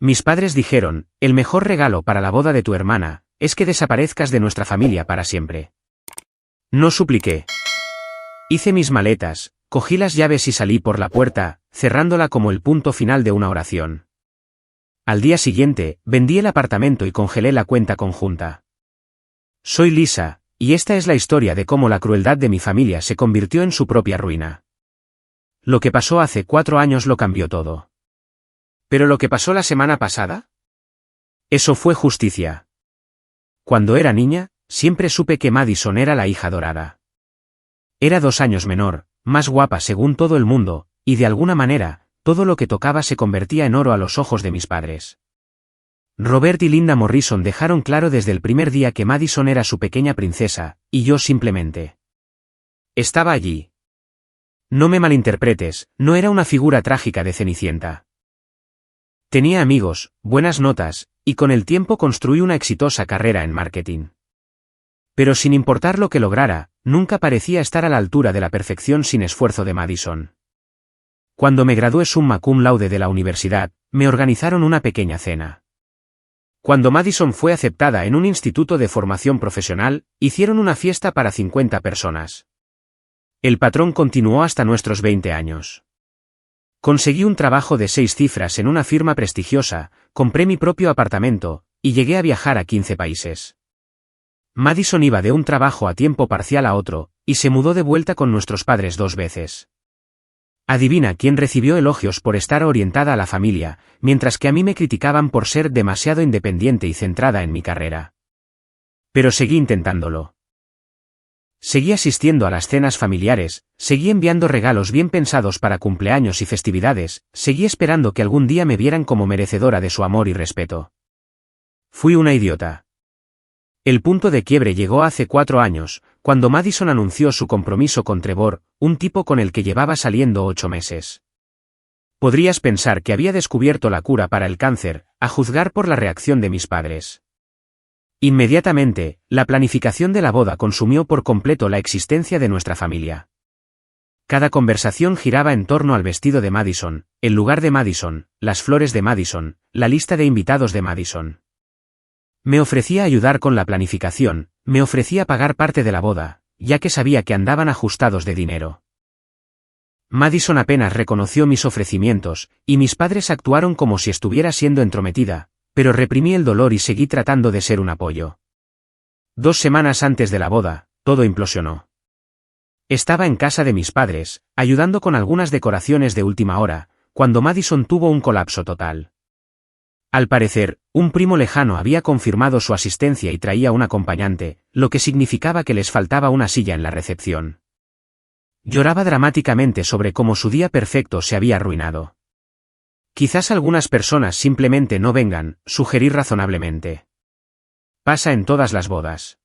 Mis padres dijeron, el mejor regalo para la boda de tu hermana, es que desaparezcas de nuestra familia para siempre. No supliqué. Hice mis maletas, cogí las llaves y salí por la puerta, cerrándola como el punto final de una oración. Al día siguiente, vendí el apartamento y congelé la cuenta conjunta. Soy Lisa, y esta es la historia de cómo la crueldad de mi familia se convirtió en su propia ruina. Lo que pasó hace 4 años lo cambió todo. ¿Pero lo que pasó la semana pasada? Eso fue justicia. Cuando era niña, siempre supe que Madison era la hija dorada. Era 2 años menor, más guapa según todo el mundo, y de alguna manera, todo lo que tocaba se convertía en oro a los ojos de mis padres. Robert y Linda Morrison dejaron claro desde el primer día que Madison era su pequeña princesa, y yo simplemente estaba allí. No me malinterpretes, no era una figura trágica de Cenicienta. Tenía amigos, buenas notas, y con el tiempo construí una exitosa carrera en marketing. Pero sin importar lo que lograra, nunca parecía estar a la altura de la perfección sin esfuerzo de Madison. Cuando me gradué summa cum laude de la universidad, me organizaron una pequeña cena. Cuando Madison fue aceptada en un instituto de formación profesional, hicieron una fiesta para 50 personas. El patrón continuó hasta nuestros 20 años. Conseguí un trabajo de 6 cifras en una firma prestigiosa, compré mi propio apartamento, y llegué a viajar a 15 países. Madison iba de un trabajo a tiempo parcial a otro, y se mudó de vuelta con nuestros padres 2 veces. Adivina quién recibió elogios por estar orientada a la familia, mientras que a mí me criticaban por ser demasiado independiente y centrada en mi carrera. Pero seguí intentándolo. Seguí asistiendo a las cenas familiares, seguí enviando regalos bien pensados para cumpleaños y festividades, seguí esperando que algún día me vieran como merecedora de su amor y respeto. Fui una idiota. El punto de quiebre llegó hace 4 años, cuando Madison anunció su compromiso con Trevor, un tipo con el que llevaba saliendo 8 meses. Podrías pensar que había descubierto la cura para el cáncer, a juzgar por la reacción de mis padres. Inmediatamente, la planificación de la boda consumió por completo la existencia de nuestra familia. Cada conversación giraba en torno al vestido de Madison, el lugar de Madison, las flores de Madison, la lista de invitados de Madison. Me ofrecía ayudar con la planificación, me ofrecía pagar parte de la boda, ya que sabía que andaban ajustados de dinero. Madison apenas reconoció mis ofrecimientos, y mis padres actuaron como si estuviera siendo entrometida, pero reprimí el dolor y seguí tratando de ser un apoyo. 2 semanas antes de la boda, todo implosionó. Estaba en casa de mis padres, ayudando con algunas decoraciones de última hora, cuando Madison tuvo un colapso total. Al parecer, un primo lejano había confirmado su asistencia y traía un acompañante, lo que significaba que les faltaba una silla en la recepción. Lloraba dramáticamente sobre cómo su día perfecto se había arruinado. Quizás algunas personas simplemente no vengan, sugerí razonablemente. Pasa en todas las bodas.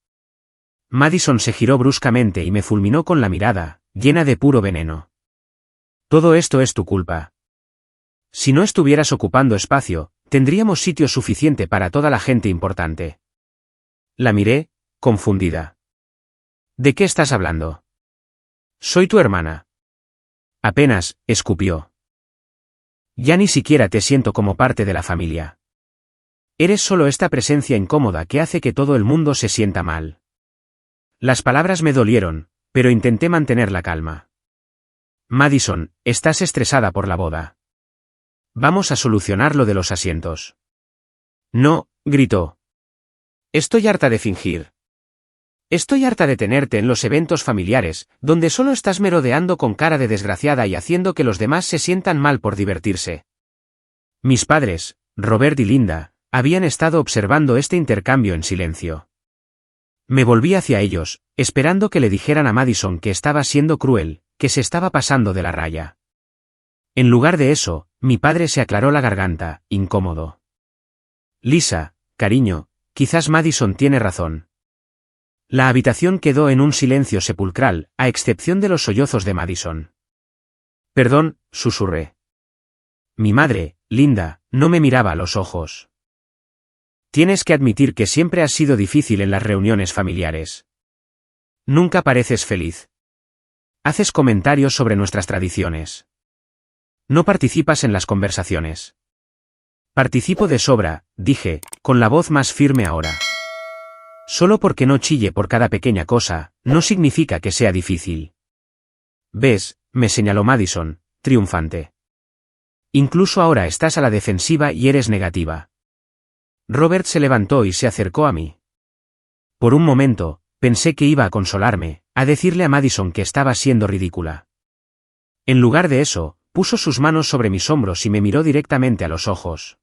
Madison se giró bruscamente y me fulminó con la mirada, llena de puro veneno. Todo esto es tu culpa. Si no estuvieras ocupando espacio, tendríamos sitio suficiente para toda la gente importante. La miré, confundida. ¿De qué estás hablando? Soy tu hermana. Apenas, escupió. Ya ni siquiera te siento como parte de la familia. Eres solo esta presencia incómoda que hace que todo el mundo se sienta mal. Las palabras me dolieron, pero intenté mantener la calma. Madison, estás estresada por la boda. Vamos a solucionar lo de los asientos. No, gritó. Estoy harta de fingir. Estoy harta de tenerte en los eventos familiares, donde solo estás merodeando con cara de desgraciada y haciendo que los demás se sientan mal por divertirse. Mis padres, Robert y Linda, habían estado observando este intercambio en silencio. Me volví hacia ellos, esperando que le dijeran a Madison que estaba siendo cruel, que se estaba pasando de la raya. En lugar de eso, mi padre se aclaró la garganta, incómodo. Lisa, cariño, quizás Madison tiene razón. La habitación quedó en un silencio sepulcral, a excepción de los sollozos de Madison. Perdón, susurré. Mi madre, Linda, no me miraba a los ojos. Tienes que admitir que siempre has sido difícil en las reuniones familiares. Nunca pareces feliz. Haces comentarios sobre nuestras tradiciones. No participas en las conversaciones. Participo de sobra, dije, con la voz más firme ahora. Solo porque no chille por cada pequeña cosa, no significa que sea difícil. ¿Ves?, me señaló Madison, triunfante. Incluso ahora estás a la defensiva y eres negativa. Robert se levantó y se acercó a mí. Por un momento, pensé que iba a consolarme, a decirle a Madison que estaba siendo ridícula. En lugar de eso, puso sus manos sobre mis hombros y me miró directamente a los ojos.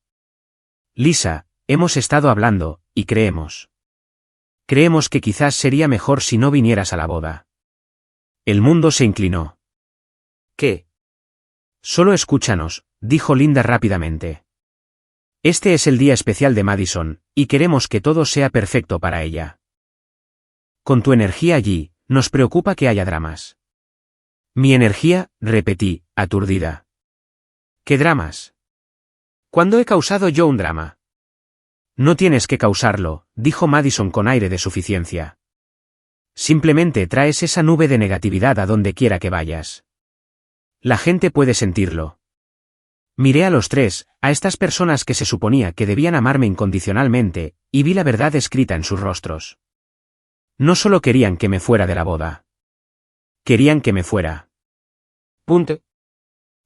Lisa, hemos estado hablando, y creemos que quizás sería mejor si no vinieras a la boda. El mundo se inclinó. ¿Qué? Solo escúchanos, dijo Linda rápidamente. Este es el día especial de Madison, y queremos que todo sea perfecto para ella. Con tu energía allí, nos preocupa que haya dramas. Mi energía, repetí, aturdida. ¿Qué dramas? ¿Cuándo he causado yo un drama? No tienes que causarlo, dijo Madison con aire de suficiencia. Simplemente traes esa nube de negatividad a donde quiera que vayas. La gente puede sentirlo. Miré a los tres, a estas personas que se suponía que debían amarme incondicionalmente, y vi la verdad escrita en sus rostros. No solo querían que me fuera de la boda. Querían que me fuera. Punto.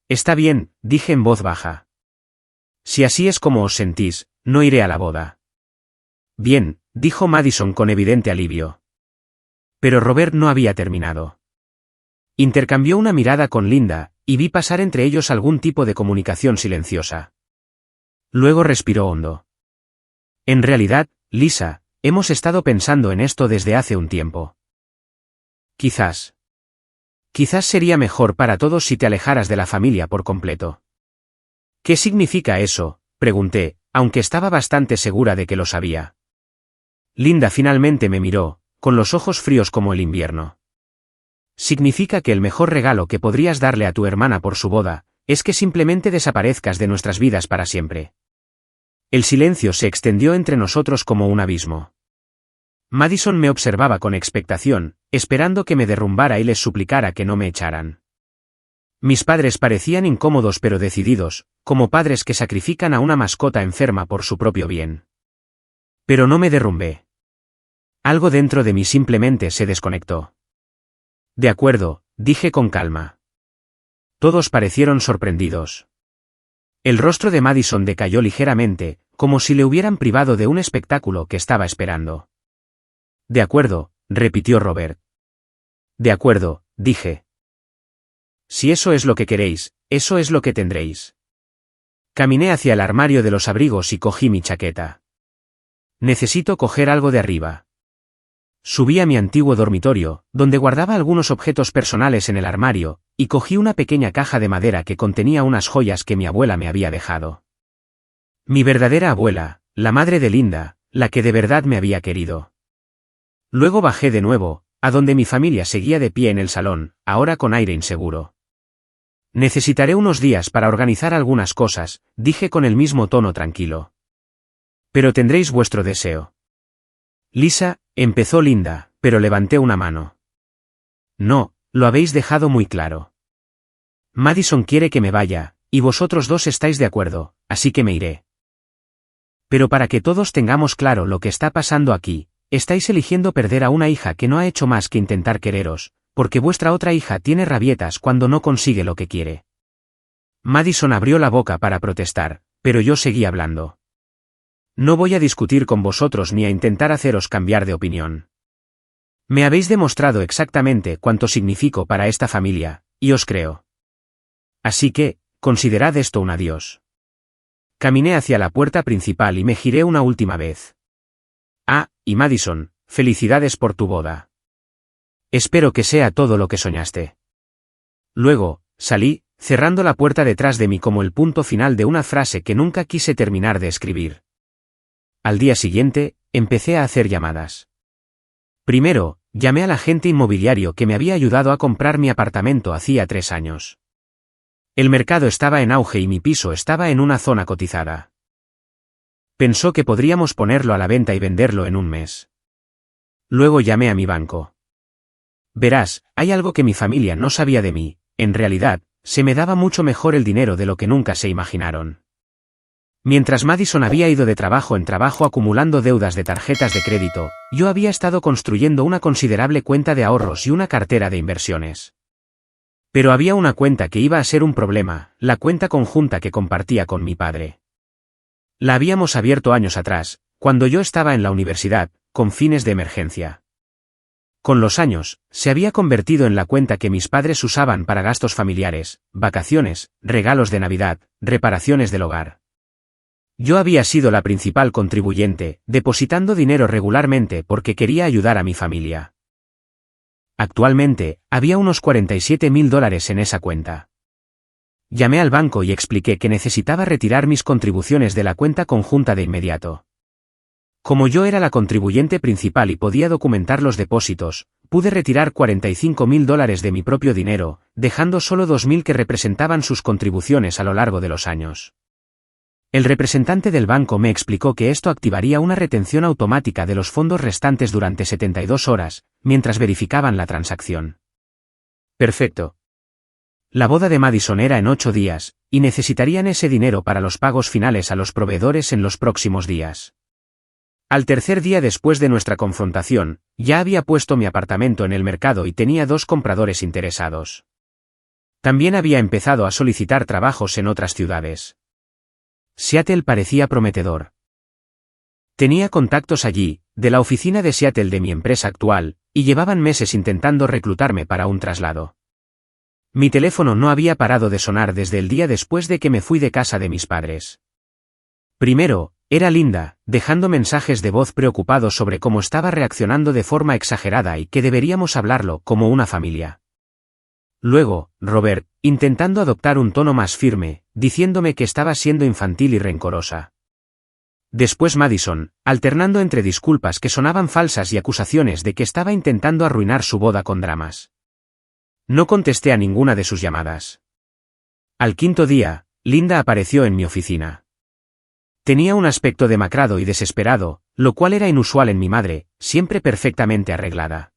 Está bien, dije en voz baja. Si así es como os sentís, no iré a la boda. Bien, dijo Madison con evidente alivio. Pero Robert no había terminado. Intercambió una mirada con Linda, y vi pasar entre ellos algún tipo de comunicación silenciosa. Luego respiró hondo. En realidad, Lisa, hemos estado pensando en esto desde hace un tiempo. Quizás sería mejor para todos si te alejaras de la familia por completo. ¿Qué significa eso?, pregunté, aunque estaba bastante segura de que lo sabía. Linda finalmente me miró, con los ojos fríos como el invierno. Significa que el mejor regalo que podrías darle a tu hermana por su boda, es que simplemente desaparezcas de nuestras vidas para siempre. El silencio se extendió entre nosotros como un abismo. Madison me observaba con expectación, esperando que me derrumbara y les suplicara que no me echaran. Mis padres parecían incómodos pero decididos, como padres que sacrifican a una mascota enferma por su propio bien. Pero no me derrumbé. Algo dentro de mí simplemente se desconectó. De acuerdo, dije con calma. Todos parecieron sorprendidos. El rostro de Madison decayó ligeramente, como si le hubieran privado de un espectáculo que estaba esperando. De acuerdo, repitió Robert. De acuerdo, dije. Si eso es lo que queréis, eso es lo que tendréis. Caminé hacia el armario de los abrigos y cogí mi chaqueta. Necesito coger algo de arriba. Subí a mi antiguo dormitorio, donde guardaba algunos objetos personales en el armario, y cogí una pequeña caja de madera que contenía unas joyas que mi abuela me había dejado. Mi verdadera abuela, la madre de Linda, la que de verdad me había querido. Luego bajé de nuevo, a donde mi familia seguía de pie en el salón, ahora con aire inseguro. Necesitaré unos días para organizar algunas cosas, dije con el mismo tono tranquilo. Pero tendréis vuestro deseo. Lisa, empezó Linda, pero levanté una mano. No, lo habéis dejado muy claro. Madison quiere que me vaya, y vosotros dos estáis de acuerdo, así que me iré. Pero para que todos tengamos claro lo que está pasando aquí, estáis eligiendo perder a una hija que no ha hecho más que intentar quereros, porque vuestra otra hija tiene rabietas cuando no consigue lo que quiere. Madison abrió la boca para protestar, pero yo seguí hablando. No voy a discutir con vosotros ni a intentar haceros cambiar de opinión. Me habéis demostrado exactamente cuánto significo para esta familia, y os creo. Así que, considerad esto un adiós. Caminé hacia la puerta principal y me giré una última vez. Ah, y Madison, felicidades por tu boda. Espero que sea todo lo que soñaste. Luego, salí, cerrando la puerta detrás de mí como el punto final de una frase que nunca quise terminar de escribir. Al día siguiente, empecé a hacer llamadas. Primero, llamé al agente inmobiliario que me había ayudado a comprar mi apartamento hacía 3 años. El mercado estaba en auge y mi piso estaba en una zona cotizada. Pensó que podríamos ponerlo a la venta y venderlo en un mes. Luego llamé a mi banco. Verás, hay algo que mi familia no sabía de mí, en realidad, se me daba mucho mejor el dinero de lo que nunca se imaginaron. Mientras Madison había ido de trabajo en trabajo acumulando deudas de tarjetas de crédito, yo había estado construyendo una considerable cuenta de ahorros y una cartera de inversiones. Pero había una cuenta que iba a ser un problema, la cuenta conjunta que compartía con mi padre. La habíamos abierto años atrás, cuando yo estaba en la universidad, con fines de emergencia. Con los años, se había convertido en la cuenta que mis padres usaban para gastos familiares, vacaciones, regalos de Navidad, reparaciones del hogar. Yo había sido la principal contribuyente, depositando dinero regularmente porque quería ayudar a mi familia. Actualmente, había unos $47,000 en esa cuenta. Llamé al banco y expliqué que necesitaba retirar mis contribuciones de la cuenta conjunta de inmediato. Como yo era la contribuyente principal y podía documentar los depósitos, pude retirar $45,000 de mi propio dinero, dejando solo $2,000 que representaban sus contribuciones a lo largo de los años. El representante del banco me explicó que esto activaría una retención automática de los fondos restantes durante 72 horas, mientras verificaban la transacción. Perfecto. La boda de Madison era en 8 días, y necesitarían ese dinero para los pagos finales a los proveedores en los próximos días. Al tercer día después de nuestra confrontación, ya había puesto mi apartamento en el mercado y tenía 2 compradores interesados. También había empezado a solicitar trabajos en otras ciudades. Seattle parecía prometedor. Tenía contactos allí, de la oficina de Seattle de mi empresa actual, y llevaban meses intentando reclutarme para un traslado. Mi teléfono no había parado de sonar desde el día después de que me fui de casa de mis padres. Primero, era Linda, dejando mensajes de voz preocupados sobre cómo estaba reaccionando de forma exagerada y que deberíamos hablarlo como una familia. Luego, Robert, intentando adoptar un tono más firme, diciéndome que estaba siendo infantil y rencorosa. Después Madison, alternando entre disculpas que sonaban falsas y acusaciones de que estaba intentando arruinar su boda con dramas. No contesté a ninguna de sus llamadas. Al quinto día, Linda apareció en mi oficina. Tenía un aspecto demacrado y desesperado, lo cual era inusual en mi madre, siempre perfectamente arreglada.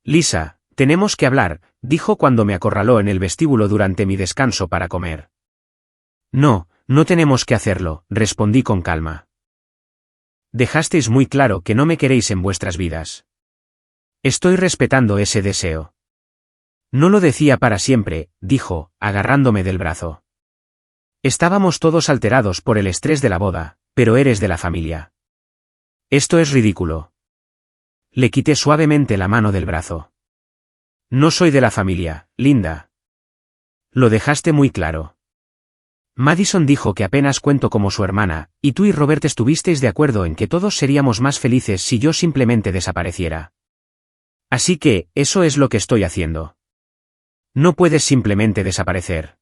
Lisa, tenemos que hablar, dijo cuando me acorraló en el vestíbulo durante mi descanso para comer. No, no tenemos que hacerlo, respondí con calma. Dejasteis muy claro que no me queréis en vuestras vidas. Estoy respetando ese deseo. No lo decía para siempre, dijo, agarrándome del brazo. Estábamos todos alterados por el estrés de la boda, pero eres de la familia. Esto es ridículo. Le quité suavemente la mano del brazo. No soy de la familia, Linda. Lo dejaste muy claro. Madison dijo que apenas cuento como su hermana, y tú y Robert estuvisteis de acuerdo en que todos seríamos más felices si yo simplemente desapareciera. Así que, eso es lo que estoy haciendo. No puedes simplemente desaparecer.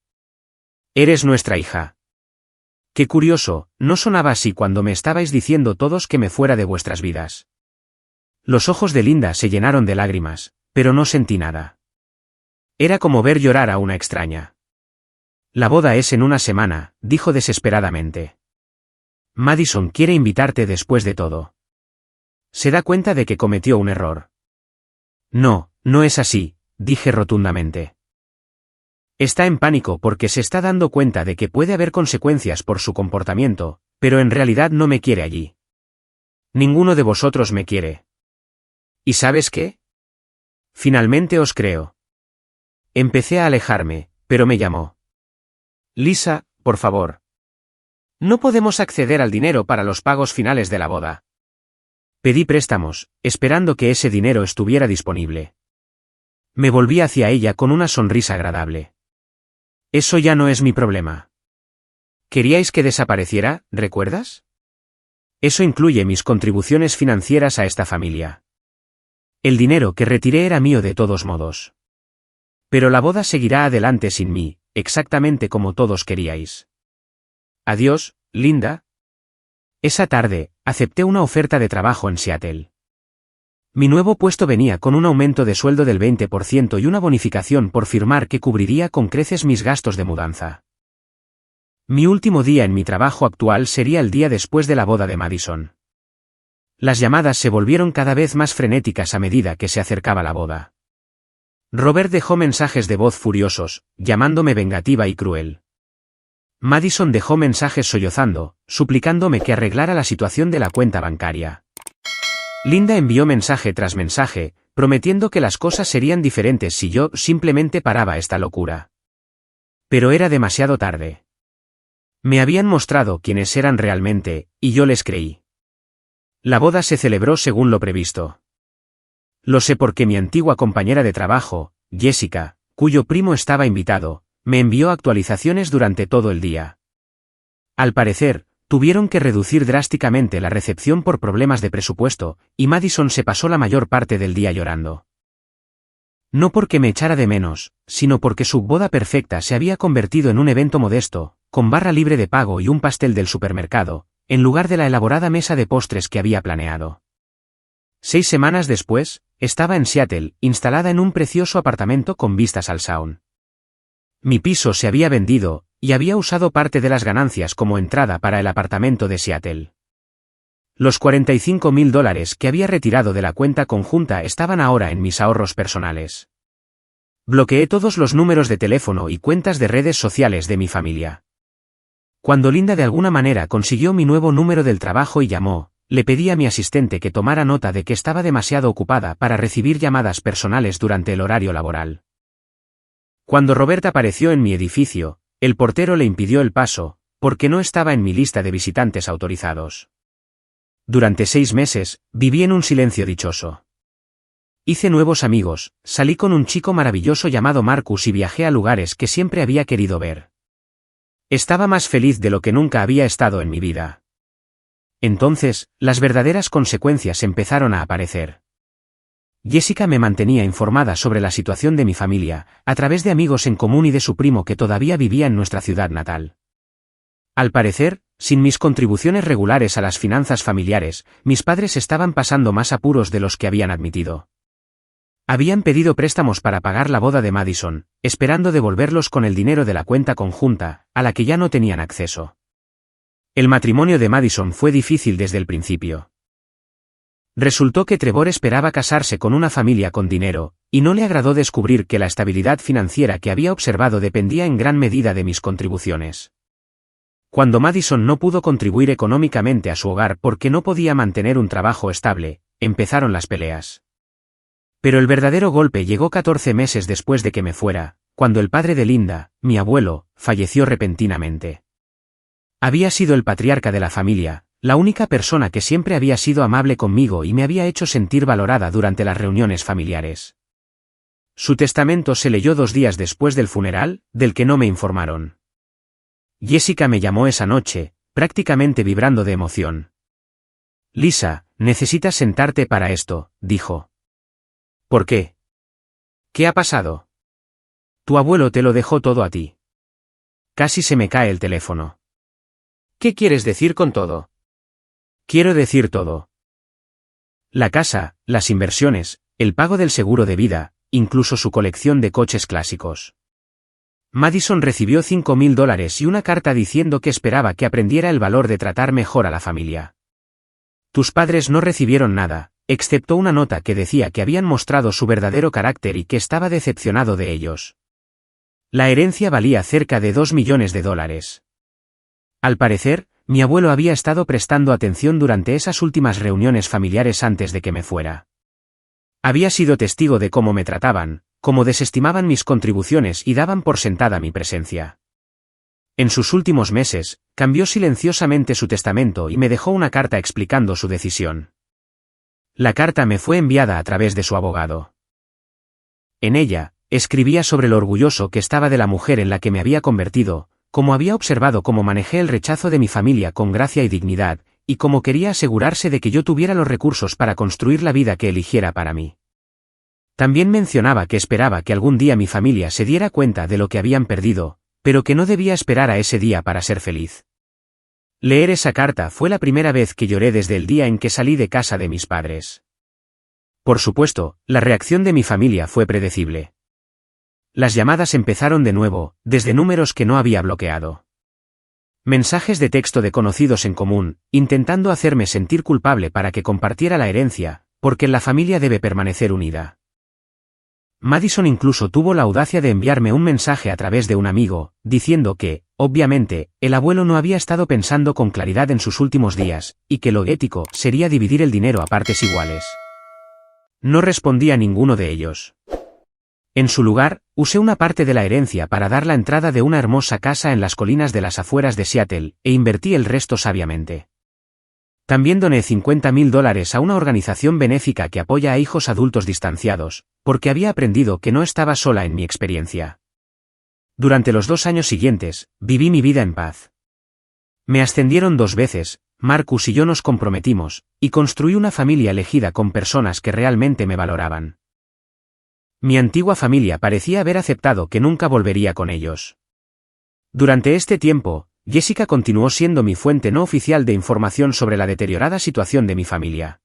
Eres nuestra hija. Qué curioso, no sonaba así cuando me estabais diciendo todos que me fuera de vuestras vidas. Los ojos de Linda se llenaron de lágrimas, pero no sentí nada. Era como ver llorar a una extraña. La boda es en una semana, dijo desesperadamente. Madison quiere invitarte después de todo. Se da cuenta de que cometió un error. No, no es así, dije rotundamente. Está en pánico porque se está dando cuenta de que puede haber consecuencias por su comportamiento, pero en realidad no me quiere allí. Ninguno de vosotros me quiere. ¿Y sabes qué? Finalmente os creo. Empecé a alejarme, pero me llamó. Lisa, por favor. No podemos acceder al dinero para los pagos finales de la boda. Pedí préstamos, esperando que ese dinero estuviera disponible. Me volví hacia ella con una sonrisa agradable. Eso ya no es mi problema. ¿Queríais que desapareciera, recuerdas? Eso incluye mis contribuciones financieras a esta familia. El dinero que retiré era mío de todos modos. Pero la boda seguirá adelante sin mí, exactamente como todos queríais. Adiós, Linda. Esa tarde, acepté una oferta de trabajo en Seattle. Mi nuevo puesto venía con un aumento de sueldo del 20% y una bonificación por firmar que cubriría con creces mis gastos de mudanza. Mi último día en mi trabajo actual sería el día después de la boda de Madison. Las llamadas se volvieron cada vez más frenéticas a medida que se acercaba la boda. Robert dejó mensajes de voz furiosos, llamándome vengativa y cruel. Madison dejó mensajes sollozando, suplicándome que arreglara la situación de la cuenta bancaria. Linda envió mensaje tras mensaje, prometiendo que las cosas serían diferentes si yo simplemente paraba esta locura. Pero era demasiado tarde. Me habían mostrado quiénes eran realmente, y yo les creí. La boda se celebró según lo previsto. Lo sé porque mi antigua compañera de trabajo, Jessica, cuyo primo estaba invitado, me envió actualizaciones durante todo el día. Al parecer, tuvieron que reducir drásticamente la recepción por problemas de presupuesto, y Madison se pasó la mayor parte del día llorando. No porque me echara de menos, sino porque su boda perfecta se había convertido en un evento modesto, con barra libre de pago y un pastel del supermercado, en lugar de la elaborada mesa de postres que había planeado. 6 semanas después, estaba en Seattle, instalada en un precioso apartamento con vistas al Sound. Mi piso se había vendido, y había usado parte de las ganancias como entrada para el apartamento de Seattle. Los $45,000 que había retirado de la cuenta conjunta estaban ahora en mis ahorros personales. Bloqueé todos los números de teléfono y cuentas de redes sociales de mi familia. Cuando Linda de alguna manera consiguió mi nuevo número del trabajo y llamó, le pedí a mi asistente que tomara nota de que estaba demasiado ocupada para recibir llamadas personales durante el horario laboral. Cuando Robert apareció en mi edificio, el portero le impidió el paso, porque no estaba en mi lista de visitantes autorizados. Durante 6 meses, viví en un silencio dichoso. Hice nuevos amigos, salí con un chico maravilloso llamado Marcus y viajé a lugares que siempre había querido ver. Estaba más feliz de lo que nunca había estado en mi vida. Entonces, las verdaderas consecuencias empezaron a aparecer. Jessica me mantenía informada sobre la situación de mi familia, a través de amigos en común y de su primo que todavía vivía en nuestra ciudad natal. Al parecer, sin mis contribuciones regulares a las finanzas familiares, mis padres estaban pasando más apuros de los que habían admitido. Habían pedido préstamos para pagar la boda de Madison, esperando devolverlos con el dinero de la cuenta conjunta, a la que ya no tenían acceso. El matrimonio de Madison fue difícil desde el principio. Resultó que Trevor esperaba casarse con una familia con dinero, y no le agradó descubrir que la estabilidad financiera que había observado dependía en gran medida de mis contribuciones. Cuando Madison no pudo contribuir económicamente a su hogar porque no podía mantener un trabajo estable, empezaron las peleas. Pero el verdadero golpe llegó 14 meses después de que me fuera, cuando el padre de Linda, mi abuelo, falleció repentinamente. Había sido el patriarca de la familia, la única persona que siempre había sido amable conmigo y me había hecho sentir valorada durante las reuniones familiares. Su testamento se leyó 2 días después del funeral, del que no me informaron. Jessica me llamó esa noche, prácticamente vibrando de emoción. Lisa, necesitas sentarte para esto, dijo. ¿Por qué? ¿Qué ha pasado? Tu abuelo te lo dejó todo a ti. Casi se me cae el teléfono. ¿Qué quieres decir con todo? Quiero decir todo. La casa, las inversiones, el pago del seguro de vida, incluso su colección de coches clásicos. Madison recibió $5,000 y una carta diciendo que esperaba que aprendiera el valor de tratar mejor a la familia. Tus padres no recibieron nada, excepto una nota que decía que habían mostrado su verdadero carácter y que estaba decepcionado de ellos. La herencia valía cerca de $2 millones. Al parecer, mi abuelo había estado prestando atención durante esas últimas reuniones familiares antes de que me fuera. Había sido testigo de cómo me trataban, cómo desestimaban mis contribuciones y daban por sentada mi presencia. En sus últimos meses, cambió silenciosamente su testamento y me dejó una carta explicando su decisión. La carta me fue enviada a través de su abogado. En ella, escribía sobre lo orgulloso que estaba de la mujer en la que me había convertido, cómo había observado cómo manejé el rechazo de mi familia con gracia y dignidad, y cómo quería asegurarse de que yo tuviera los recursos para construir la vida que eligiera para mí. También mencionaba que esperaba que algún día mi familia se diera cuenta de lo que habían perdido, pero que no debía esperar a ese día para ser feliz. Leer esa carta fue la primera vez que lloré desde el día en que salí de casa de mis padres. Por supuesto, la reacción de mi familia fue predecible. Las llamadas empezaron de nuevo, desde números que no había bloqueado. Mensajes de texto de conocidos en común, intentando hacerme sentir culpable para que compartiera la herencia, porque la familia debe permanecer unida. Madison incluso tuvo la audacia de enviarme un mensaje a través de un amigo, diciendo que, obviamente, el abuelo no había estado pensando con claridad en sus últimos días, y que lo ético sería dividir el dinero a partes iguales. No respondí a ninguno de ellos. En su lugar, usé una parte de la herencia para dar la entrada de una hermosa casa en las colinas de las afueras de Seattle, e invertí el resto sabiamente. También doné $50,000 a una organización benéfica que apoya a hijos adultos distanciados, porque había aprendido que no estaba sola en mi experiencia. Durante los 2 años siguientes, viví mi vida en paz. Me ascendieron 2 veces, Marcus y yo nos comprometimos, y construí una familia elegida con personas que realmente me valoraban. Mi antigua familia parecía haber aceptado que nunca volvería con ellos. Durante este tiempo, Jessica continuó siendo mi fuente no oficial de información sobre la deteriorada situación de mi familia.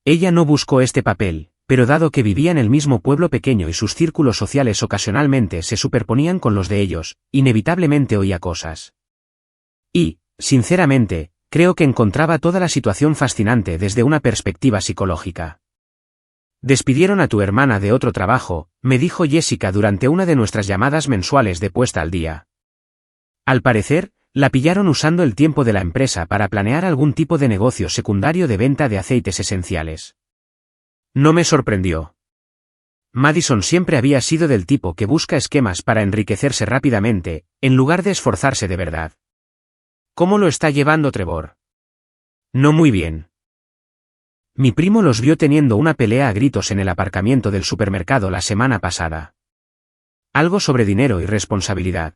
Ella no buscó este papel, pero dado que vivía en el mismo pueblo pequeño y sus círculos sociales ocasionalmente se superponían con los de ellos, inevitablemente oía cosas. Y, sinceramente, creo que encontraba toda la situación fascinante desde una perspectiva psicológica. Despidieron a tu hermana de otro trabajo, me dijo Jessica durante una de nuestras llamadas mensuales de puesta al día. Al parecer, la pillaron usando el tiempo de la empresa para planear algún tipo de negocio secundario de venta de aceites esenciales. No me sorprendió. Madison siempre había sido del tipo que busca esquemas para enriquecerse rápidamente, en lugar de esforzarse de verdad. ¿Cómo lo está llevando Trevor? No muy bien. Mi primo los vio teniendo una pelea a gritos en el aparcamiento del supermercado la semana pasada. Algo sobre dinero y responsabilidad.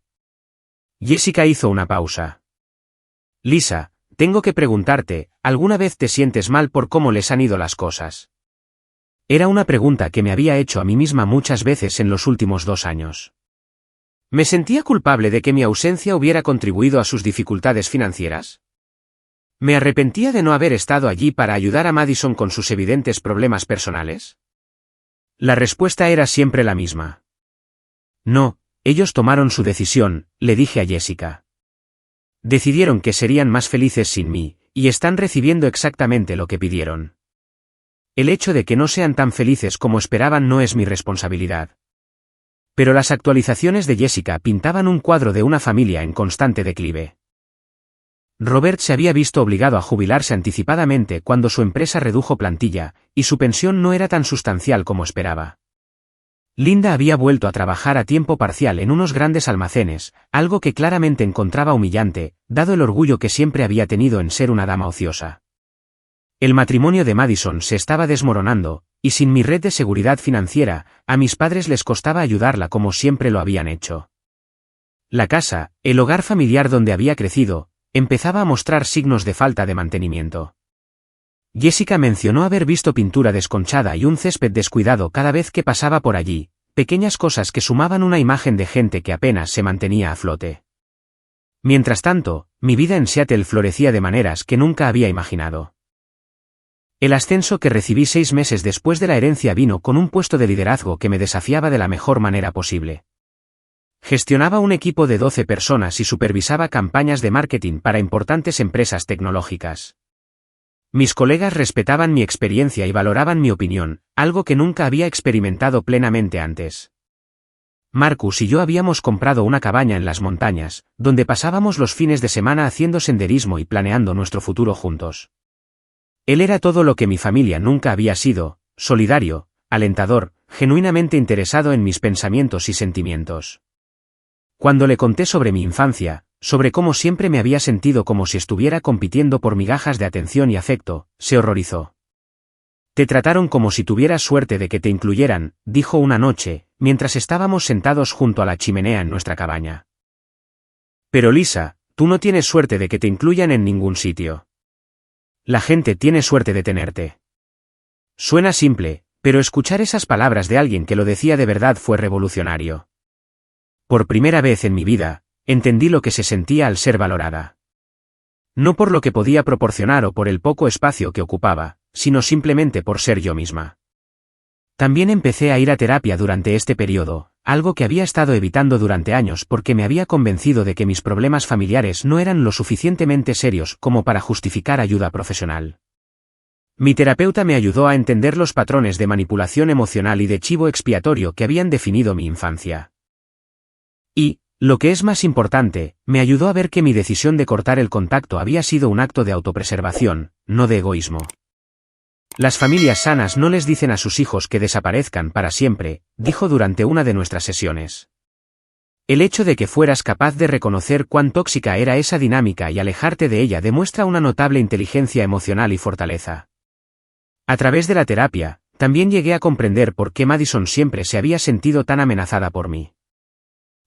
Jessica hizo una pausa. Lisa, tengo que preguntarte, ¿alguna vez te sientes mal por cómo les han ido las cosas? Era una pregunta que me había hecho a mí misma muchas veces en los últimos 2 años. ¿Me sentía culpable de que mi ausencia hubiera contribuido a sus dificultades financieras? ¿Me arrepentía de no haber estado allí para ayudar a Madison con sus evidentes problemas personales? La respuesta era siempre la misma. No. Ellos tomaron su decisión, le dije a Jessica. Decidieron que serían más felices sin mí, y están recibiendo exactamente lo que pidieron. El hecho de que no sean tan felices como esperaban no es mi responsabilidad. Pero las actualizaciones de Jessica pintaban un cuadro de una familia en constante declive. Robert se había visto obligado a jubilarse anticipadamente cuando su empresa redujo plantilla, y su pensión no era tan sustancial como esperaba. Linda había vuelto a trabajar a tiempo parcial en unos grandes almacenes, algo que claramente encontraba humillante, dado el orgullo que siempre había tenido en ser una dama ociosa. El matrimonio de Madison se estaba desmoronando, y sin mi red de seguridad financiera, a mis padres les costaba ayudarla como siempre lo habían hecho. La casa, el hogar familiar donde había crecido, empezaba a mostrar signos de falta de mantenimiento. Jessica mencionó haber visto pintura desconchada y un césped descuidado cada vez que pasaba por allí, pequeñas cosas que sumaban una imagen de gente que apenas se mantenía a flote. Mientras tanto, mi vida en Seattle florecía de maneras que nunca había imaginado. El ascenso que recibí 6 meses después de la herencia vino con un puesto de liderazgo que me desafiaba de la mejor manera posible. Gestionaba un equipo de 12 personas y supervisaba campañas de marketing para importantes empresas tecnológicas. Mis colegas respetaban mi experiencia y valoraban mi opinión, algo que nunca había experimentado plenamente antes. Marcus y yo habíamos comprado una cabaña en las montañas, donde pasábamos los fines de semana haciendo senderismo y planeando nuestro futuro juntos. Él era todo lo que mi familia nunca había sido, solidario, alentador, genuinamente interesado en mis pensamientos y sentimientos. Cuando le conté sobre mi infancia, sobre cómo siempre me había sentido como si estuviera compitiendo por migajas de atención y afecto, se horrorizó. Te trataron como si tuvieras suerte de que te incluyeran, dijo una noche, mientras estábamos sentados junto a la chimenea en nuestra cabaña. Pero Lisa, tú no tienes suerte de que te incluyan en ningún sitio. La gente tiene suerte de tenerte. Suena simple, pero escuchar esas palabras de alguien que lo decía de verdad fue revolucionario. Por primera vez en mi vida, entendí lo que se sentía al ser valorada. No por lo que podía proporcionar o por el poco espacio que ocupaba, sino simplemente por ser yo misma. También empecé a ir a terapia durante este periodo, algo que había estado evitando durante años porque me había convencido de que mis problemas familiares no eran lo suficientemente serios como para justificar ayuda profesional. Mi terapeuta me ayudó a entender los patrones de manipulación emocional y de chivo expiatorio que habían definido mi infancia. Y, lo que es más importante, me ayudó a ver que mi decisión de cortar el contacto había sido un acto de autopreservación, no de egoísmo. Las familias sanas no les dicen a sus hijos que desaparezcan para siempre, dijo durante una de nuestras sesiones. El hecho de que fueras capaz de reconocer cuán tóxica era esa dinámica y alejarte de ella demuestra una notable inteligencia emocional y fortaleza. A través de la terapia, también llegué a comprender por qué Madison siempre se había sentido tan amenazada por mí.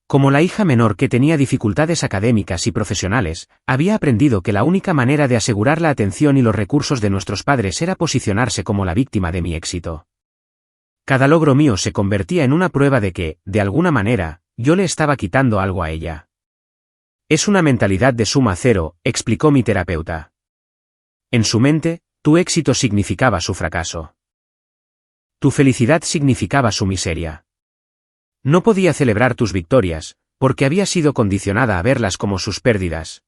Como la hija menor que tenía dificultades académicas y profesionales, había aprendido que la única manera de asegurar la atención y los recursos de nuestros padres era posicionarse como la víctima de mi éxito. Cada logro mío se convertía en una prueba de que, de alguna manera, yo le estaba quitando algo a ella. Es una mentalidad de suma cero, explicó mi terapeuta. En su mente, tu éxito significaba su fracaso. Tu felicidad significaba su miseria. No podía celebrar tus victorias, porque había sido condicionada a verlas como sus pérdidas.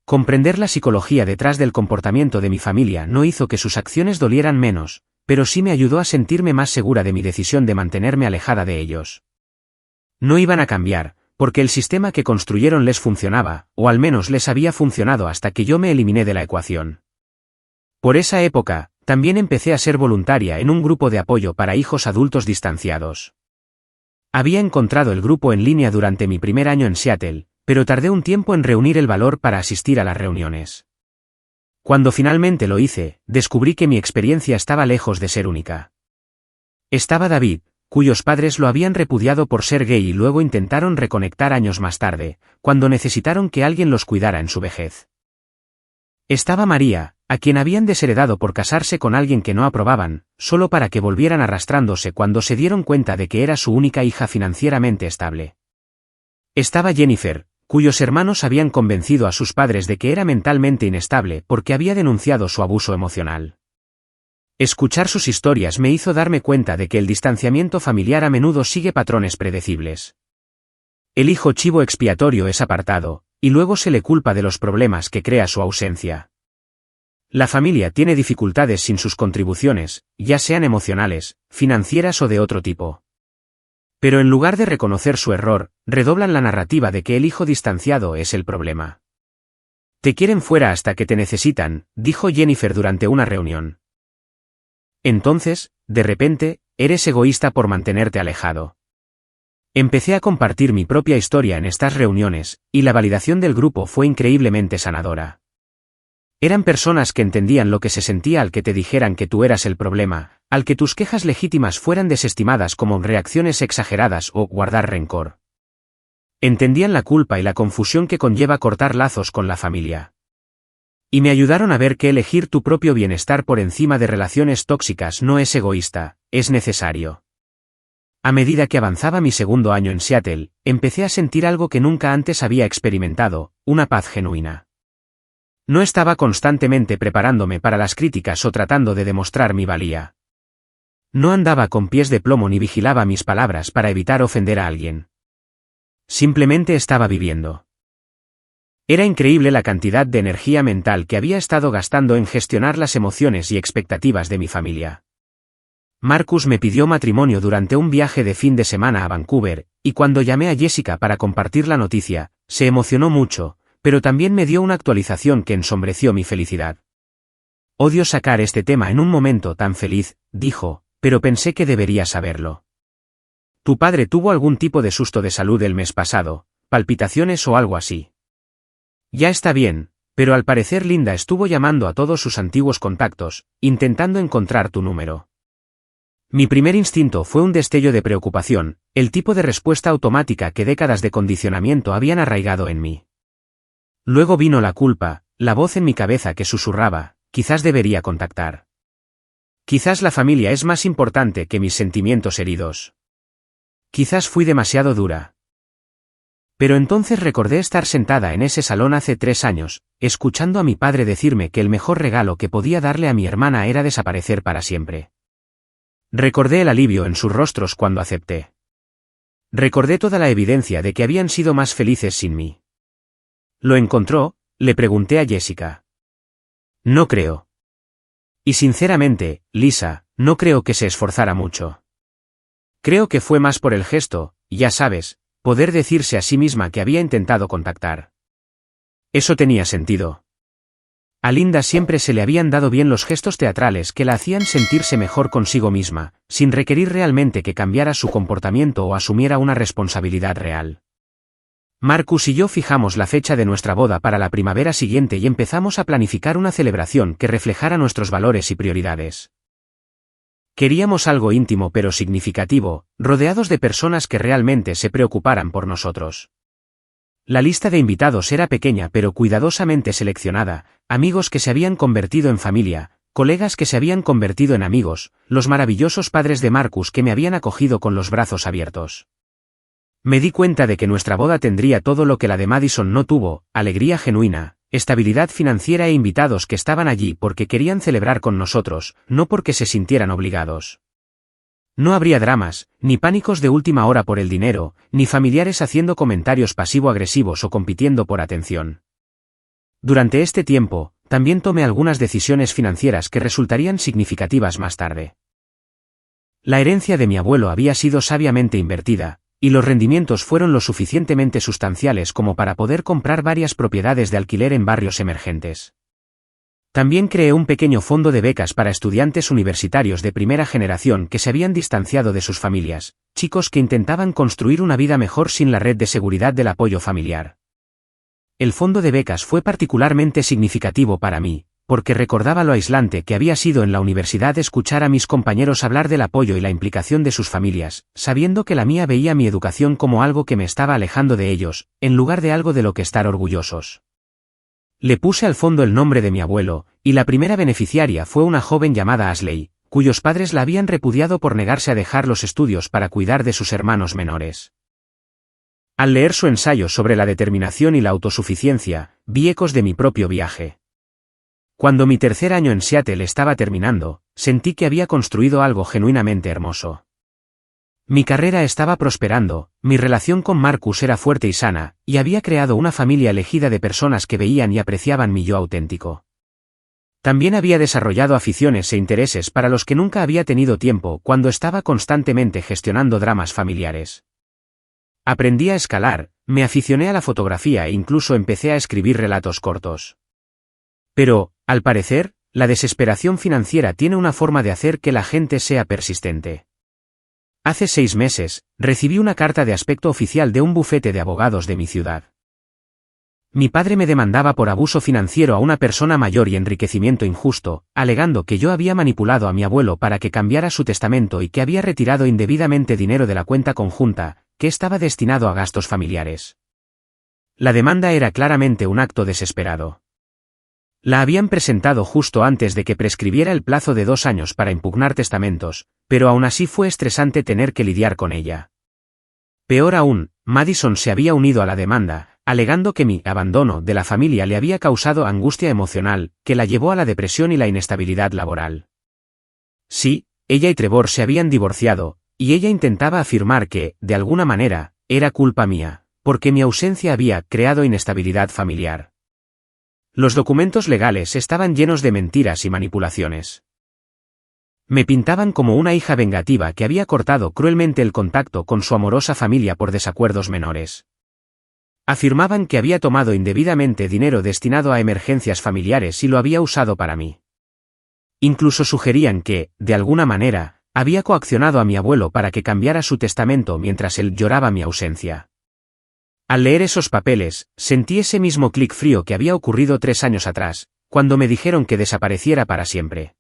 Comprender la psicología detrás del comportamiento de mi familia no hizo que sus acciones dolieran menos, pero sí me ayudó a sentirme más segura de mi decisión de mantenerme alejada de ellos. No iban a cambiar, porque el sistema que construyeron les funcionaba, o al menos les había funcionado hasta que yo me eliminé de la ecuación. Por esa época, también empecé a ser voluntaria en un grupo de apoyo para hijos adultos distanciados. Había encontrado el grupo en línea durante mi primer año en Seattle, pero tardé un tiempo en reunir el valor para asistir a las reuniones. Cuando finalmente lo hice, descubrí que mi experiencia estaba lejos de ser única. Estaba David, cuyos padres lo habían repudiado por ser gay y luego intentaron reconectar años más tarde, cuando necesitaron que alguien los cuidara en su vejez. Estaba María, a quien habían desheredado por casarse con alguien que no aprobaban, solo para que volvieran arrastrándose cuando se dieron cuenta de que era su única hija financieramente estable. Estaba Jennifer, cuyos hermanos habían convencido a sus padres de que era mentalmente inestable porque había denunciado su abuso emocional. Escuchar sus historias me hizo darme cuenta de que el distanciamiento familiar a menudo sigue patrones predecibles. El hijo chivo expiatorio es apartado, y luego se le culpa de los problemas que crea su ausencia. La familia tiene dificultades sin sus contribuciones, ya sean emocionales, financieras o de otro tipo. Pero en lugar de reconocer su error, redoblan la narrativa de que el hijo distanciado es el problema. Te quieren fuera hasta que te necesitan, dijo Jennifer durante una reunión. Entonces, de repente, eres egoísta por mantenerte alejado. Empecé a compartir mi propia historia en estas reuniones, y la validación del grupo fue increíblemente sanadora. Eran personas que entendían lo que se sentía al que te dijeran que tú eras el problema, al que tus quejas legítimas fueran desestimadas como reacciones exageradas o guardar rencor. Entendían la culpa y la confusión que conlleva cortar lazos con la familia. Y me ayudaron a ver que elegir tu propio bienestar por encima de relaciones tóxicas no es egoísta, es necesario. A medida que avanzaba mi segundo año en Seattle, empecé a sentir algo que nunca antes había experimentado, una paz genuina. No estaba constantemente preparándome para las críticas o tratando de demostrar mi valía. No andaba con pies de plomo ni vigilaba mis palabras para evitar ofender a alguien. Simplemente estaba viviendo. Era increíble la cantidad de energía mental que había estado gastando en gestionar las emociones y expectativas de mi familia. Marcus me pidió matrimonio durante un viaje de fin de semana a Vancouver, y cuando llamé a Jessica para compartir la noticia, se emocionó mucho, pero también me dio una actualización que ensombreció mi felicidad. Odio sacar este tema en un momento tan feliz, dijo, pero pensé que debería saberlo. Tu padre tuvo algún tipo de susto de salud el mes pasado, palpitaciones o algo así. Ya está bien, pero al parecer Linda estuvo llamando a todos sus antiguos contactos, intentando encontrar tu número. Mi primer instinto fue un destello de preocupación, el tipo de respuesta automática que décadas de condicionamiento habían arraigado en mí. Luego vino la culpa, la voz en mi cabeza que susurraba, quizás debería contactar. Quizás la familia es más importante que mis sentimientos heridos. Quizás fui demasiado dura. Pero entonces recordé estar sentada en ese salón hace 3 años, escuchando a mi padre decirme que el mejor regalo que podía darle a mi hermana era desaparecer para siempre. Recordé el alivio en sus rostros cuando acepté. Recordé toda la evidencia de que habían sido más felices sin mí. ¿Lo encontró?, le pregunté a Jessica. No creo. Y sinceramente, Lisa, no creo que se esforzara mucho. Creo que fue más por el gesto, ya sabes, poder decirse a sí misma que había intentado contactar. Eso tenía sentido. A Linda siempre se le habían dado bien los gestos teatrales que la hacían sentirse mejor consigo misma, sin requerir realmente que cambiara su comportamiento o asumiera una responsabilidad real. Marcus y yo fijamos la fecha de nuestra boda para la primavera siguiente y empezamos a planificar una celebración que reflejara nuestros valores y prioridades. Queríamos algo íntimo pero significativo, rodeados de personas que realmente se preocuparan por nosotros. La lista de invitados era pequeña pero cuidadosamente seleccionada, amigos que se habían convertido en familia, colegas que se habían convertido en amigos, los maravillosos padres de Marcus que me habían acogido con los brazos abiertos. Me di cuenta de que nuestra boda tendría todo lo que la de Madison no tuvo: alegría genuina, estabilidad financiera e invitados que estaban allí porque querían celebrar con nosotros, no porque se sintieran obligados. No habría dramas, ni pánicos de última hora por el dinero, ni familiares haciendo comentarios pasivo-agresivos o compitiendo por atención. Durante este tiempo, también tomé algunas decisiones financieras que resultarían significativas más tarde. La herencia de mi abuelo había sido sabiamente invertida, y los rendimientos fueron lo suficientemente sustanciales como para poder comprar varias propiedades de alquiler en barrios emergentes. También creé un pequeño fondo de becas para estudiantes universitarios de primera generación que se habían distanciado de sus familias, chicos que intentaban construir una vida mejor sin la red de seguridad del apoyo familiar. El fondo de becas fue particularmente significativo para mí, porque recordaba lo aislante que había sido en la universidad escuchar a mis compañeros hablar del apoyo y la implicación de sus familias, sabiendo que la mía veía mi educación como algo que me estaba alejando de ellos, en lugar de algo de lo que estar orgullosos. Le puse al fondo el nombre de mi abuelo, y la primera beneficiaria fue una joven llamada Ashley, cuyos padres la habían repudiado por negarse a dejar los estudios para cuidar de sus hermanos menores. Al leer su ensayo sobre la determinación y la autosuficiencia, vi ecos de mi propio viaje. Cuando mi tercer año en Seattle estaba terminando, sentí que había construido algo genuinamente hermoso. Mi carrera estaba prosperando, mi relación con Marcus era fuerte y sana, y había creado una familia elegida de personas que veían y apreciaban mi yo auténtico. También había desarrollado aficiones e intereses para los que nunca había tenido tiempo cuando estaba constantemente gestionando dramas familiares. Aprendí a escalar, me aficioné a la fotografía e incluso empecé a escribir relatos cortos. Pero, al parecer, la desesperación financiera tiene una forma de hacer que la gente sea persistente. Hace 6 meses, recibí una carta de aspecto oficial de un bufete de abogados de mi ciudad. Mi padre me demandaba por abuso financiero a una persona mayor y enriquecimiento injusto, alegando que yo había manipulado a mi abuelo para que cambiara su testamento y que había retirado indebidamente dinero de la cuenta conjunta, que estaba destinado a gastos familiares. La demanda era claramente un acto desesperado. La habían presentado justo antes de que prescribiera el plazo de 2 años para impugnar testamentos, pero aún así fue estresante tener que lidiar con ella. Peor aún, Madison se había unido a la demanda, alegando que mi abandono de la familia le había causado angustia emocional, que la llevó a la depresión y la inestabilidad laboral. Sí, ella y Trevor se habían divorciado, y ella intentaba afirmar que, de alguna manera, era culpa mía, porque mi ausencia había creado inestabilidad familiar. Los documentos legales estaban llenos de mentiras y manipulaciones. Me pintaban como una hija vengativa que había cortado cruelmente el contacto con su amorosa familia por desacuerdos menores. Afirmaban que había tomado indebidamente dinero destinado a emergencias familiares y lo había usado para mí. Incluso sugerían que, de alguna manera, había coaccionado a mi abuelo para que cambiara su testamento mientras él lloraba mi ausencia. Al leer esos papeles, sentí ese mismo clic frío que había ocurrido 3 años atrás, cuando me dijeron que desapareciera para siempre.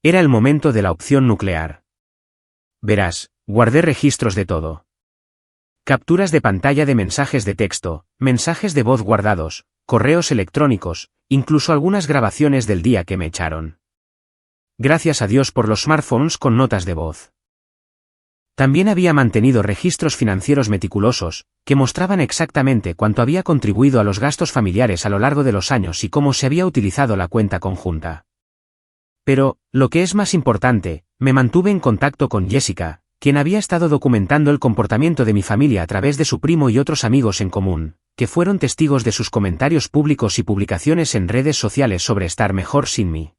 Era el momento de la opción nuclear. Verás, guardé registros de todo. Capturas de pantalla de mensajes de texto, mensajes de voz guardados, correos electrónicos, incluso algunas grabaciones del día que me echaron. Gracias a Dios por los smartphones con notas de voz. También había mantenido registros financieros meticulosos, que mostraban exactamente cuánto había contribuido a los gastos familiares a lo largo de los años y cómo se había utilizado la cuenta conjunta. Pero, lo que es más importante, me mantuve en contacto con Jessica, quien había estado documentando el comportamiento de mi familia a través de su primo y otros amigos en común, que fueron testigos de sus comentarios públicos y publicaciones en redes sociales sobre estar mejor sin mí.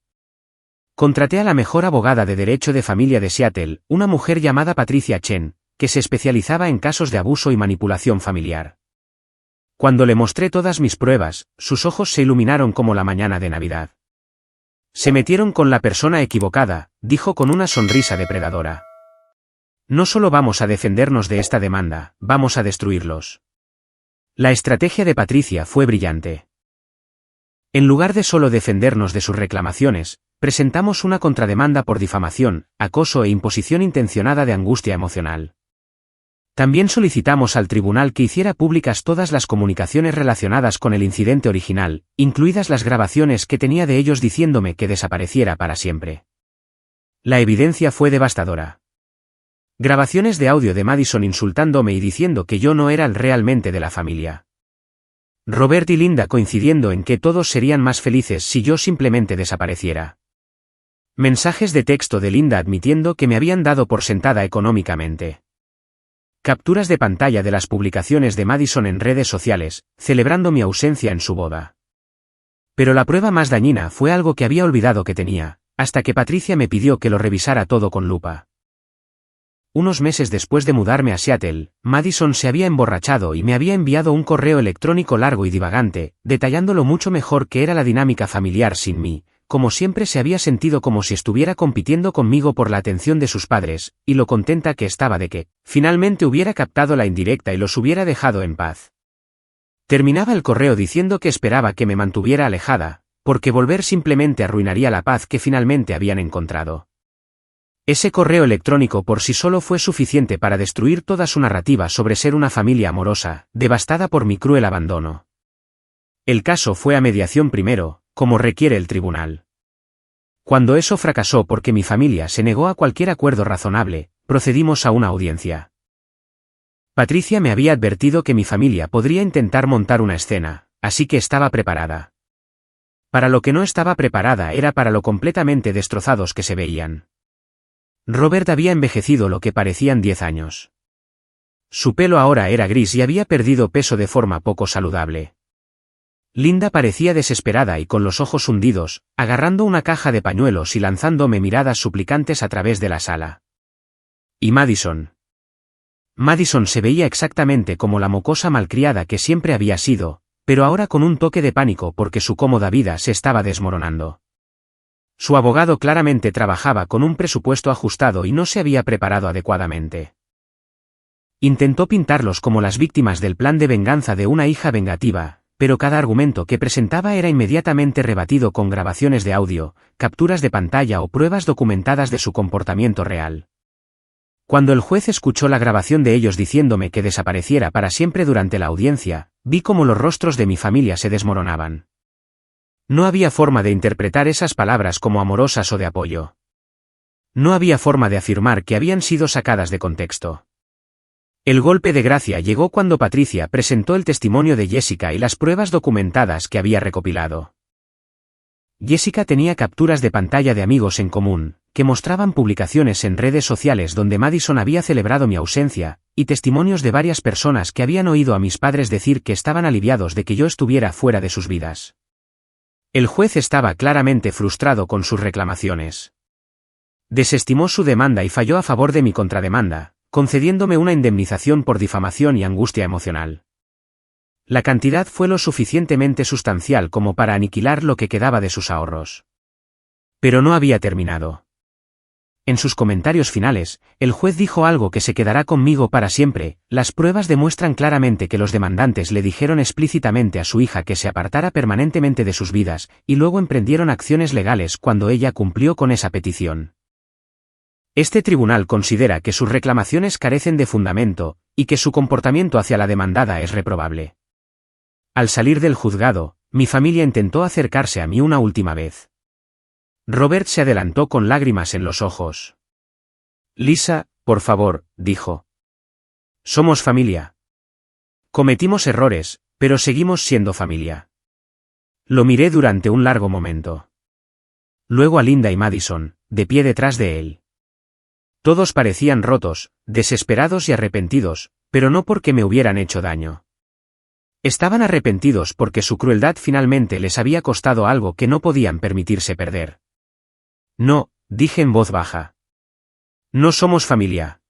Contraté a la mejor abogada de derecho de familia de Seattle, una mujer llamada Patricia Chen, que se especializaba en casos de abuso y manipulación familiar. Cuando le mostré todas mis pruebas, sus ojos se iluminaron como la mañana de Navidad. Se metieron con la persona equivocada, dijo con una sonrisa depredadora. No solo vamos a defendernos de esta demanda, vamos a destruirlos. La estrategia de Patricia fue brillante. En lugar de solo defendernos de sus reclamaciones, presentamos una contrademanda por difamación, acoso e imposición intencionada de angustia emocional. También solicitamos al tribunal que hiciera públicas todas las comunicaciones relacionadas con el incidente original, incluidas las grabaciones que tenía de ellos diciéndome que desapareciera para siempre. La evidencia fue devastadora. Grabaciones de audio de Madison insultándome y diciendo que yo no era el realmente de la familia. Robert y Linda coincidiendo en que todos serían más felices si yo simplemente desapareciera. Mensajes de texto de Linda admitiendo que me habían dado por sentada económicamente. Capturas de pantalla de las publicaciones de Madison en redes sociales, celebrando mi ausencia en su boda. Pero la prueba más dañina fue algo que había olvidado que tenía, hasta que Patricia me pidió que lo revisara todo con lupa. Unos meses después de mudarme a Seattle, Madison se había emborrachado y me había enviado un correo electrónico largo y divagante, detallándolo mucho mejor que era la dinámica familiar sin mí. Como siempre se había sentido como si estuviera compitiendo conmigo por la atención de sus padres, y lo contenta que estaba de que, finalmente hubiera captado la indirecta y los hubiera dejado en paz. Terminaba el correo diciendo que esperaba que me mantuviera alejada, porque volver simplemente arruinaría la paz que finalmente habían encontrado. Ese correo electrónico por sí solo fue suficiente para destruir toda su narrativa sobre ser una familia amorosa, devastada por mi cruel abandono. El caso fue a mediación primero, como requiere el tribunal. Cuando eso fracasó porque mi familia se negó a cualquier acuerdo razonable, procedimos a una audiencia. Patricia me había advertido que mi familia podría intentar montar una escena, así que estaba preparada. Para lo que no estaba preparada era para lo completamente destrozados que se veían. Robert había envejecido lo que parecían 10 años. Su pelo ahora era gris y había perdido peso de forma poco saludable. Linda parecía desesperada y con los ojos hundidos, agarrando una caja de pañuelos y lanzándome miradas suplicantes a través de la sala. ¿Y Madison? Madison se veía exactamente como la mocosa malcriada que siempre había sido, pero ahora con un toque de pánico porque su cómoda vida se estaba desmoronando. Su abogado claramente trabajaba con un presupuesto ajustado y no se había preparado adecuadamente. Intentó pintarlos como las víctimas del plan de venganza de una hija vengativa, pero cada argumento que presentaba era inmediatamente rebatido con grabaciones de audio, capturas de pantalla o pruebas documentadas de su comportamiento real. Cuando el juez escuchó la grabación de ellos diciéndome que desapareciera para siempre durante la audiencia, vi cómo los rostros de mi familia se desmoronaban. No había forma de interpretar esas palabras como amorosas o de apoyo. No había forma de afirmar que habían sido sacadas de contexto. El golpe de gracia llegó cuando Patricia presentó el testimonio de Jessica y las pruebas documentadas que había recopilado. Jessica tenía capturas de pantalla de amigos en común, que mostraban publicaciones en redes sociales donde Madison había celebrado mi ausencia, y testimonios de varias personas que habían oído a mis padres decir que estaban aliviados de que yo estuviera fuera de sus vidas. El juez estaba claramente frustrado con sus reclamaciones. Desestimó su demanda y falló a favor de mi contrademanda, concediéndome una indemnización por difamación y angustia emocional. La cantidad fue lo suficientemente sustancial como para aniquilar lo que quedaba de sus ahorros. Pero no había terminado. En sus comentarios finales, el juez dijo algo que se quedará conmigo para siempre: las pruebas demuestran claramente que los demandantes le dijeron explícitamente a su hija que se apartara permanentemente de sus vidas, y luego emprendieron acciones legales cuando ella cumplió con esa petición. Este tribunal considera que sus reclamaciones carecen de fundamento, y que su comportamiento hacia la demandada es reprobable. Al salir del juzgado, mi familia intentó acercarse a mí una última vez. Robert se adelantó con lágrimas en los ojos. Lisa, por favor, dijo. Somos familia. Cometimos errores, pero seguimos siendo familia. Lo miré durante un largo momento. Luego a Linda y Madison, de pie detrás de él. Todos parecían rotos, desesperados y arrepentidos, pero no porque me hubieran hecho daño. Estaban arrepentidos porque su crueldad finalmente les había costado algo que no podían permitirse perder. No, dije en voz baja. No somos familia.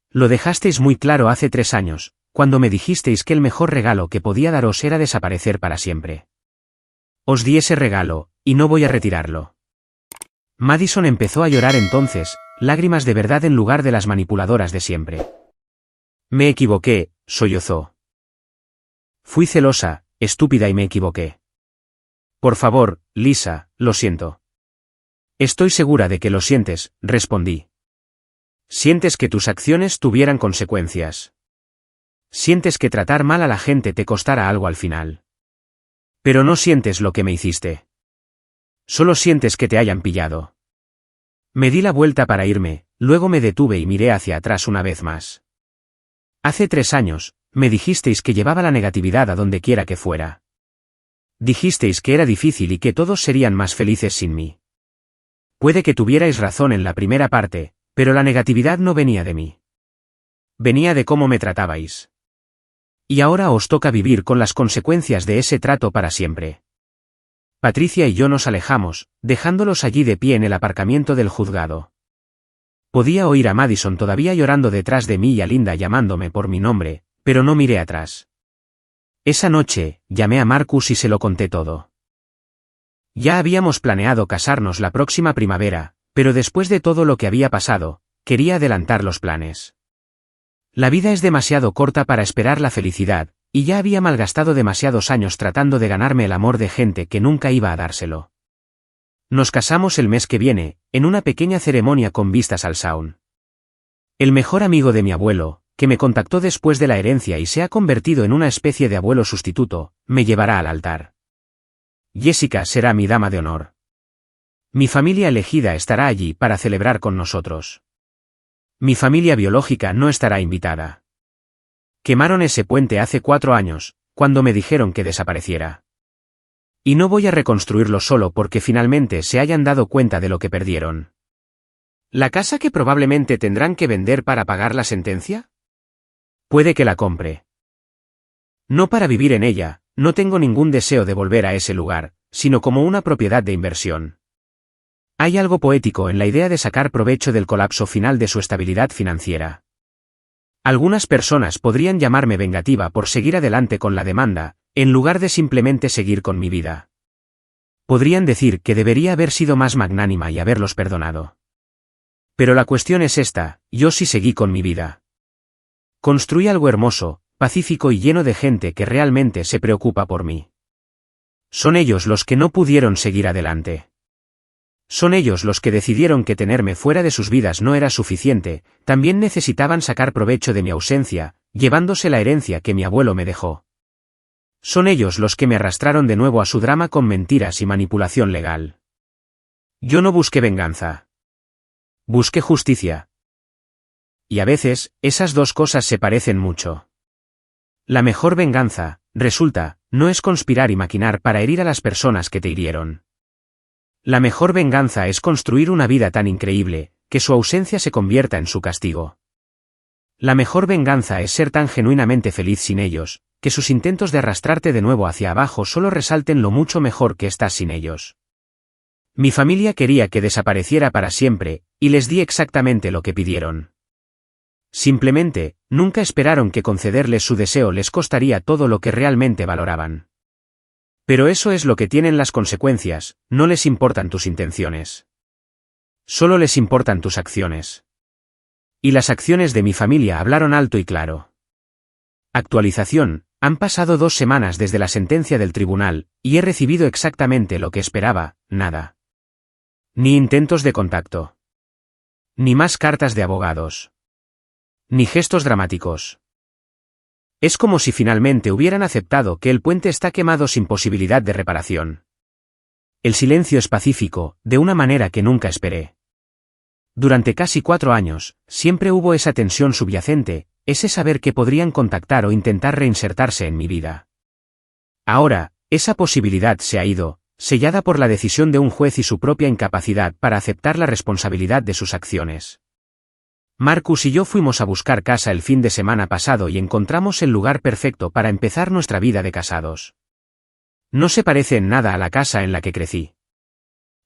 Lo dejasteis muy claro hace 3 años, cuando me dijisteis que el mejor regalo que podía daros era desaparecer para siempre. Os di ese regalo, y no voy a retirarlo. Madison empezó a llorar entonces, lágrimas de verdad en lugar de las manipuladoras de siempre. Me equivoqué, sollozó. Fui celosa, estúpida y me equivoqué. Por favor, Lisa, lo siento. Estoy segura de que lo sientes, respondí. Sientes que tus acciones tuvieran consecuencias. Sientes que tratar mal a la gente te costará algo al final. Pero no sientes lo que me hiciste. Solo sientes que te hayan pillado. Me di la vuelta para irme, luego me detuve y miré hacia atrás una vez más. Hace 3 años, me dijisteis que llevaba la negatividad a donde quiera que fuera. Dijisteis que era difícil y que todos serían más felices sin mí. Puede que tuvierais razón en la primera parte, pero la negatividad no venía de mí. Venía de cómo me tratabais. Y ahora os toca vivir con las consecuencias de ese trato para siempre. Patricia y yo nos alejamos, dejándolos allí de pie en el aparcamiento del juzgado. Podía oír a Madison todavía llorando detrás de mí y a Linda llamándome por mi nombre, pero no miré atrás. Esa noche, llamé a Marcus y se lo conté todo. Ya habíamos planeado casarnos la próxima primavera, pero después de todo lo que había pasado, quería adelantar los planes. La vida es demasiado corta para esperar la felicidad, y ya había malgastado demasiados años tratando de ganarme el amor de gente que nunca iba a dárselo. Nos casamos el mes que viene, en una pequeña ceremonia con vistas al Sound. El mejor amigo de mi abuelo, que me contactó después de la herencia y se ha convertido en una especie de abuelo sustituto, me llevará al altar. Jessica será mi dama de honor. Mi familia elegida estará allí para celebrar con nosotros. Mi familia biológica no estará invitada. Quemaron ese puente hace 4 años, cuando me dijeron que desapareciera. Y no voy a reconstruirlo solo porque finalmente se hayan dado cuenta de lo que perdieron. ¿La casa que probablemente tendrán que vender para pagar la sentencia? Puede que la compre. No para vivir en ella, no tengo ningún deseo de volver a ese lugar, sino como una propiedad de inversión. Hay algo poético en la idea de sacar provecho del colapso final de su estabilidad financiera. Algunas personas podrían llamarme vengativa por seguir adelante con la demanda, en lugar de simplemente seguir con mi vida. Podrían decir que debería haber sido más magnánima y haberlos perdonado. Pero la cuestión es esta, yo sí seguí con mi vida. Construí algo hermoso, pacífico y lleno de gente que realmente se preocupa por mí. Son ellos los que no pudieron seguir adelante. Son ellos los que decidieron que tenerme fuera de sus vidas no era suficiente, también necesitaban sacar provecho de mi ausencia, llevándose la herencia que mi abuelo me dejó. Son ellos los que me arrastraron de nuevo a su drama con mentiras y manipulación legal. Yo no busqué venganza. Busqué justicia. Y a veces, esas dos cosas se parecen mucho. La mejor venganza, resulta, no es conspirar y maquinar para herir a las personas que te hirieron. La mejor venganza es construir una vida tan increíble, que su ausencia se convierta en su castigo. La mejor venganza es ser tan genuinamente feliz sin ellos, que sus intentos de arrastrarte de nuevo hacia abajo solo resalten lo mucho mejor que estás sin ellos. Mi familia quería que desapareciera para siempre, y les di exactamente lo que pidieron. Simplemente, nunca esperaron que concederles su deseo les costaría todo lo que realmente valoraban. Pero eso es lo que tienen las consecuencias, no les importan tus intenciones. Solo les importan tus acciones. Y las acciones de mi familia hablaron alto y claro. Actualización, han pasado 2 semanas desde la sentencia del tribunal, y he recibido exactamente lo que esperaba, nada. Ni intentos de contacto. Ni más cartas de abogados. Ni gestos dramáticos. Es como si finalmente hubieran aceptado que el puente está quemado sin posibilidad de reparación. El silencio es pacífico, de una manera que nunca esperé. Durante casi 4 años, siempre hubo esa tensión subyacente, ese saber que podrían contactar o intentar reinsertarse en mi vida. Ahora, esa posibilidad se ha ido, sellada por la decisión de un juez y su propia incapacidad para aceptar la responsabilidad de sus acciones. Marcus y yo fuimos a buscar casa el fin de semana pasado y encontramos el lugar perfecto para empezar nuestra vida de casados. No se parece en nada a la casa en la que crecí.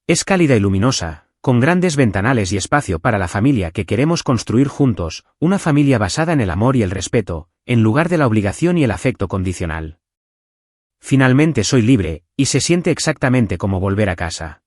Es cálida y luminosa, con grandes ventanales y espacio para la familia que queremos construir juntos, una familia basada en el amor y el respeto, en lugar de la obligación y el afecto condicional. Finalmente soy libre, y se siente exactamente como volver a casa.